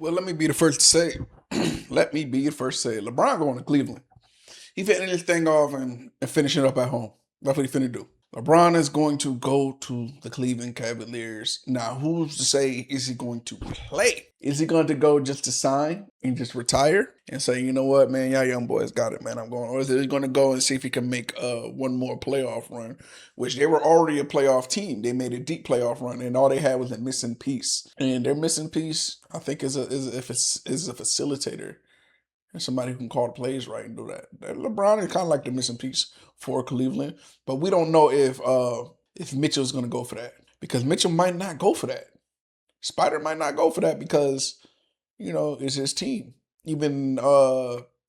Well, let me be the first to say, let me be the first to say, LeBron going to Cleveland. He finna this thing off and finish it up at home. That's what he finna do. LeBron is going to go to the Cleveland Cavaliers. Now, who's to say is he going to play? Is he going to go just to sign and just retire and say, you know what, man, y'all young boys got it, man, I'm going? Or is he going to go and see if he can make one more playoff run, which they were already a playoff team. They made a deep playoff run, and all they had was a missing piece. And their missing piece, I think, is a facilitator and somebody who can call the plays right and do that. LeBron is kind of like the missing piece for Cleveland, but we don't know if Mitchell's going to go for that because Mitchell might not go for that. Spider might not go for that because it's his team. Even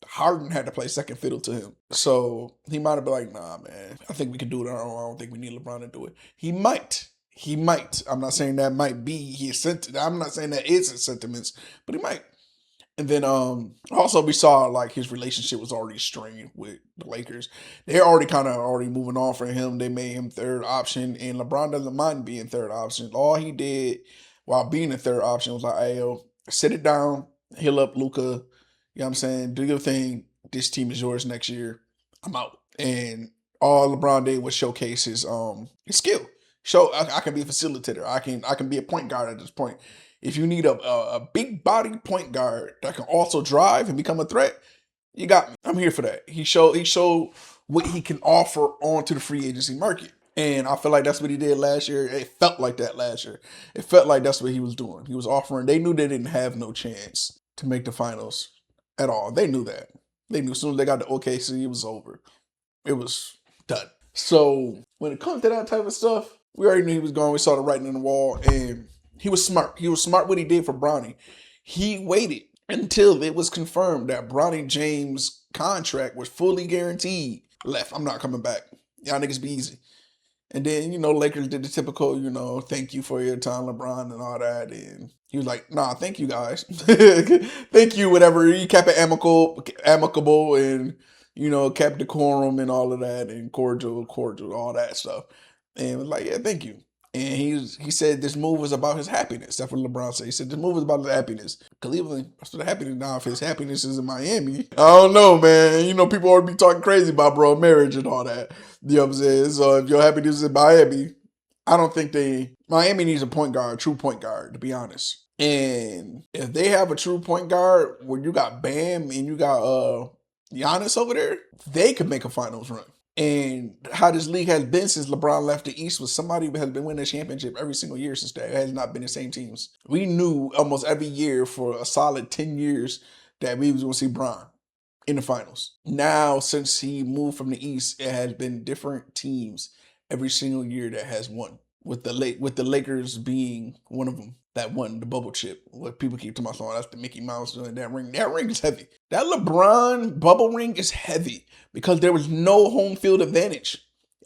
Harden had to play second fiddle to him, so he might have been like, "Nah, man, I think we can do it on our own. I don't think we need LeBron to do it." He might. He might. I'm not saying that might be his sentiment. I'm not saying that is his sentiments, but he might. And then also we saw like his relationship was already strained with the Lakers. They're already moving on for him. They made him third option, and LeBron doesn't mind being third option. All he did while being a third option was like, hey, yo, sit it down, heal up Luca. You know what I'm saying? Do your thing. This team is yours next year. I'm out. And all LeBron did was showcase his skill. Show I can be a facilitator. I can be a point guard at this point. If you need a big body point guard that can also drive and become a threat, you got me. I'm here for that. He showed what he can offer onto the free agency market. And I feel like that's what he did last year. It felt like that last year. It felt like that's what he was doing. He was offering. They knew they didn't have no chance to make the finals at all. They knew that. They knew as soon as they got to OKC, it was over. It was done. So when it comes to that type of stuff, we already knew he was going. We saw the writing on the wall, and he was smart. He was smart what he did for Bronny. He waited until it was confirmed that Bronny James' contract was fully guaranteed. Left. I'm not coming back. Y'all niggas be easy. And then, Lakers did the typical, thank you for your time, LeBron, and all that. And he was like, nah, thank you guys. Thank you, whatever. He kept it amicable and, kept decorum and all of that and cordial, all that stuff. And it was like, yeah, thank you. And he said this move was about his happiness. That's what LeBron said. He said this move was about his happiness. Cleveland, that's what the happiness now. If his happiness is in Miami, I don't know, man. People already be talking crazy about bro marriage and all that. You know what I'm saying? So if your happiness is in Miami, I don't think Miami needs a point guard, true point guard, to be honest. And if they have a true point guard where you got Bam and you got Giannis over there, they could make a finals run. And how this league has been since LeBron left the East was somebody who has been winning a championship every single year since that. It has not been the same teams. We knew almost every year for a solid 10 years that we was going to see Bron in the finals. Now, since he moved from the East, it has been different teams every single year that has won. With the Lakers being one of them that won the bubble chip. What people keep talking about, that's the Mickey Mouse doing that ring. That ring is heavy. That LeBron bubble ring is heavy because there was no home field advantage.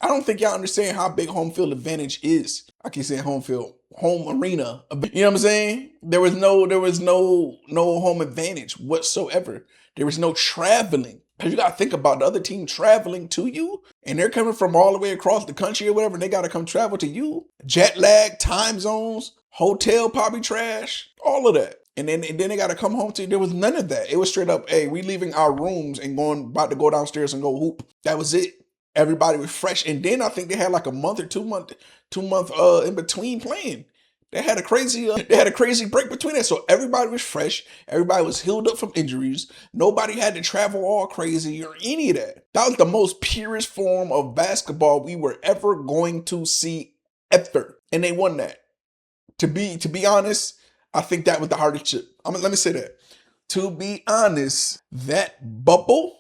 I don't think y'all understand how big home field advantage is. I keep saying home field, home arena. You know what I'm saying? There was no home advantage whatsoever. There was no traveling. Because you got to think about the other team traveling to you, and they're coming from all the way across the country or whatever, and they got to come travel to you. Jet lag, time zones, hotel probably trash, all of that. And then they got to come home to you. There was none of that. It was straight up, hey, we leaving our rooms and about to go downstairs and go hoop. That was it. Everybody was fresh. And then I think they had like a month or 2 month in between playing. They had a crazy break between that. So everybody was fresh. Everybody was healed up from injuries. Nobody had to travel all crazy or any of that. That was the most purest form of basketball we were ever going to see ever. And they won that. To be honest, I think that was the hardest chip. Let me say that. To be honest, that bubble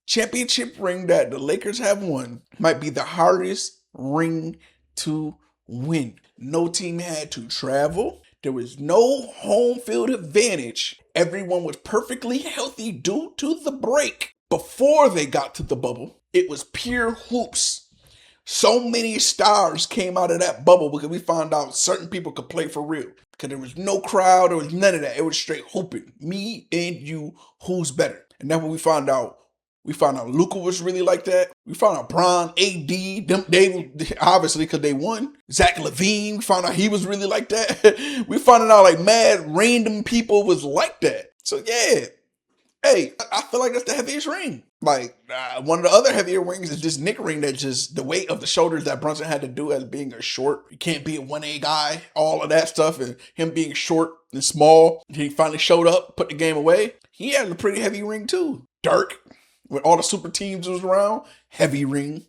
championship ring that the Lakers have won might be the hardest ring to win. No team had to travel. There was no home field advantage. Everyone was perfectly healthy due to the break. Before they got to the bubble, it was pure hoops. So many stars came out of that bubble because we found out certain people could play for real. Because there was no crowd, there was none of that. It was straight hooping. Me and you, who's better? And that's what we found out We found out Luka was really like that. We found out Bron, AD, they obviously because they won. Zach LaVine, we found out he was really like that. We found out like mad random people was like that. So yeah, hey, I feel like that's the heaviest ring. Like one of the other heavier rings is this Nick ring that just the weight of the shoulders that Brunson had to do as being a short. You can't be a 1A guy, all of that stuff, and him being short and small. He finally showed up, put the game away. He had a pretty heavy ring too. Dirk, with all the super teams was around, heavy ring.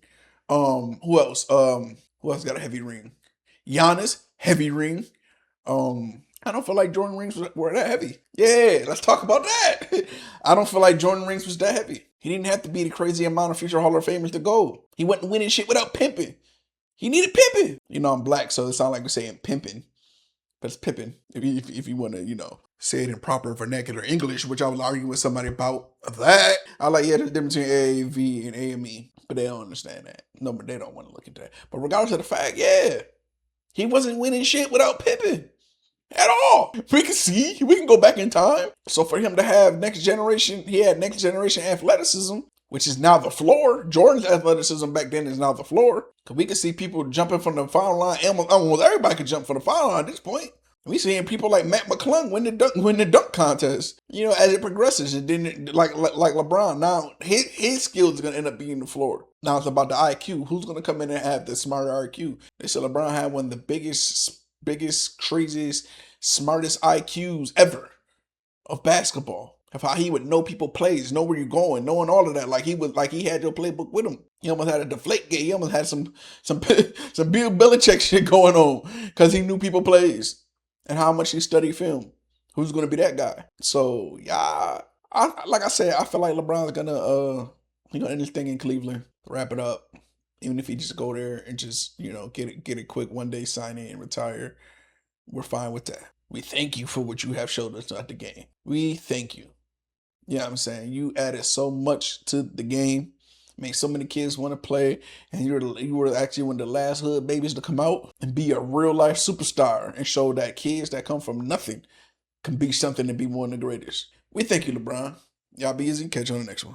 Who else got a heavy ring? Giannis, heavy ring. I don't feel like Jordan rings were that heavy. Yeah, let's talk about that. I don't feel like Jordan rings was that heavy. He didn't have to be the crazy amount of future Hall of Famers to go. He wasn't winning shit without pimping. He needed pimping. You know, I'm black, so it sounds like we're saying pimping. But it's pimping. If you want to, say it in proper vernacular English, which I was arguing with somebody about that. I like, yeah, there's a difference between AAV and AME. But they don't understand that. No, but they don't want to look at that. But regardless of the fact, yeah, he wasn't winning shit without pimping. At all. We can go back in time. So for him to have he had next generation athleticism, which is now the floor. Jordan's athleticism back then is now the floor. Because we can see people jumping from the foul line. Almost everybody could jump from the foul line at this point. We seeing people like Matt McClung win the dunk contest. As it progresses, and then like LeBron. Now his skills is gonna end up being the floor. Now it's about the IQ. Who's gonna come in and have the smarter IQ? They said LeBron had one of the biggest, craziest, smartest IQs ever of basketball. Of how he would know people plays, know where you're going, knowing all of that. Like he had your playbook with him. He almost had a deflate gate. He almost had some Bill Belichick shit going on because he knew people plays and how much he studied film. Who's gonna be that guy? So yeah, like I said, I feel like LeBron's gonna end this thing in Cleveland, wrap it up. Even if he just go there and just, get a quick one-day signing and retire, we're fine with that. We thank you for what you have showed us at the game. We thank you. You know what I'm saying? You added so much to the game, made so many kids want to play, and you were actually one of the last hood babies to come out and be a real-life superstar and show that kids that come from nothing can be something and be one of the greatest. We thank you, LeBron. Y'all be easy. Catch you on the next one.